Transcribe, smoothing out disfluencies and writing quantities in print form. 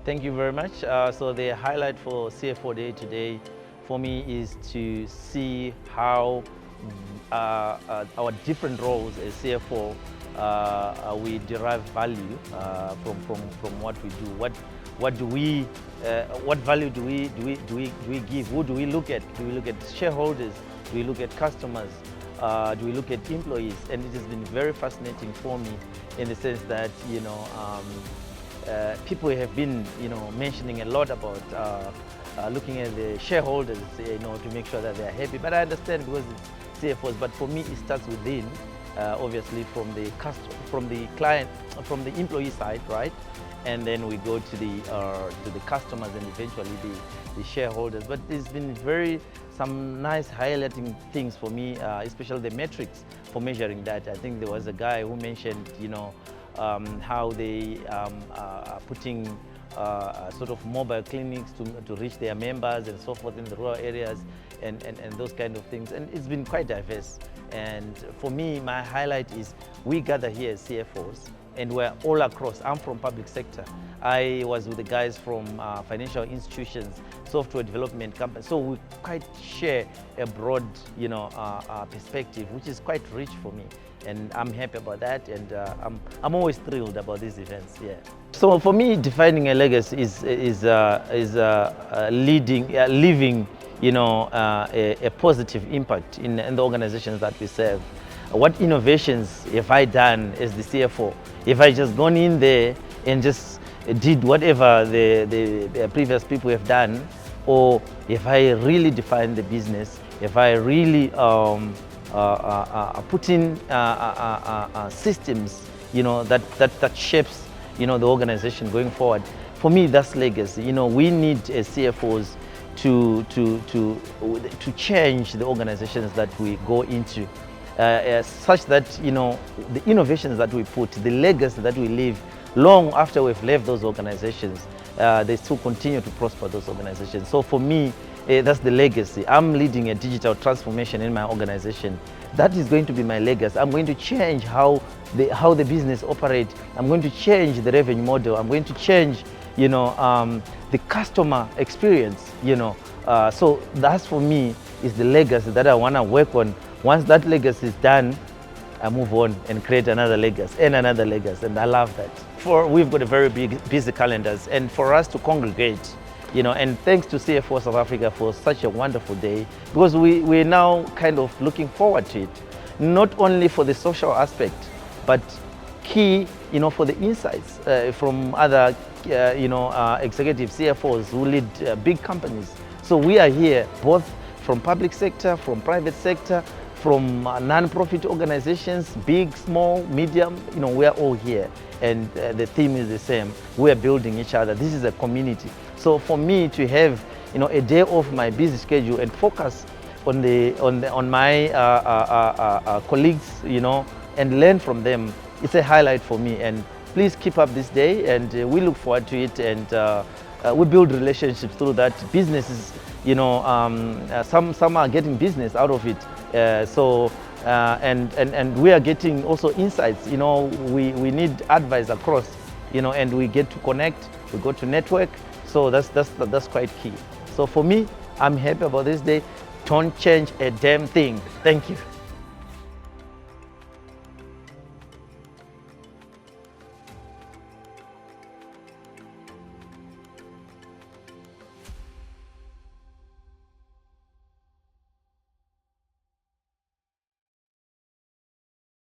Thank you very much. So the highlight for CFO Day today for me is to see how our different roles as CFO, we derive value from what we do. What do we, what value do we give? Who do we look at? Do we look at shareholders? Do we look at customers? Do we look at employees? And it has been very fascinating for me in the sense that, people have been, mentioning a lot about looking at the shareholders, to make sure that they are happy. But I understand because it's CFOs. But for me, it starts within, obviously from the client, from the employee side, right? And then we go to the customers and eventually the shareholders. But there's been some nice highlighting things for me, especially the metrics for measuring that. I think there was a guy who mentioned, how they are putting sort of mobile clinics to reach their members and so forth in the rural areas and those kind of things. And it's been quite diverse. And for me, my highlight is we gather here as CFOs and we're all across. I'm from public sector. I was with the guys from financial institutions, software development companies. So we quite share a broad, perspective, which is quite rich for me. And I'm happy about that, and I'm always thrilled about these events. Yeah. So for me, defining a legacy is leaving, a positive impact in the organizations that we serve. What innovations have I done as the CFO? If I just gone in there and just did whatever the previous people have done, or if I really defined the business, if I really put in systems, that shapes, the organization going forward. For me, that's legacy. We need as CFOs to change the organizations that we go into, such that the innovations that we put, the legacy that we leave long after we've left those organizations, they still continue to prosper those organizations. So for me, that's the legacy. I'm leading a digital transformation in my organization. That is going to be my legacy. I'm going to change how the business operates. I'm going to change the revenue model. I'm going to change, the customer experience. So that's for me is the legacy that I want to work on. Once that legacy is done, I move on and create another legacy and another legacy, and I love that. We've got a very busy calendars, and for us to congregate, and thanks to CFO South Africa for such a wonderful day, because we're now kind of looking forward to it, not only for the social aspect, but key, for the insights from other, executive CFOs who lead big companies. So we are here both from public sector, from private sector, from non-profit organizations, big, small, medium, we are all here. And the theme is the same. We are building each other. This is a community. So for me to have, a day off my busy schedule and focus on my colleagues, and learn from them, it's a highlight for me. And please keep up this day, and we look forward to it. And we build relationships through that. Businesses, some are getting business out of it. And we are getting also insights. We need advice across, and we get to connect. We go to network. So that's quite key. So for me, I'm happy about this day. Don't change a damn thing. Thank you.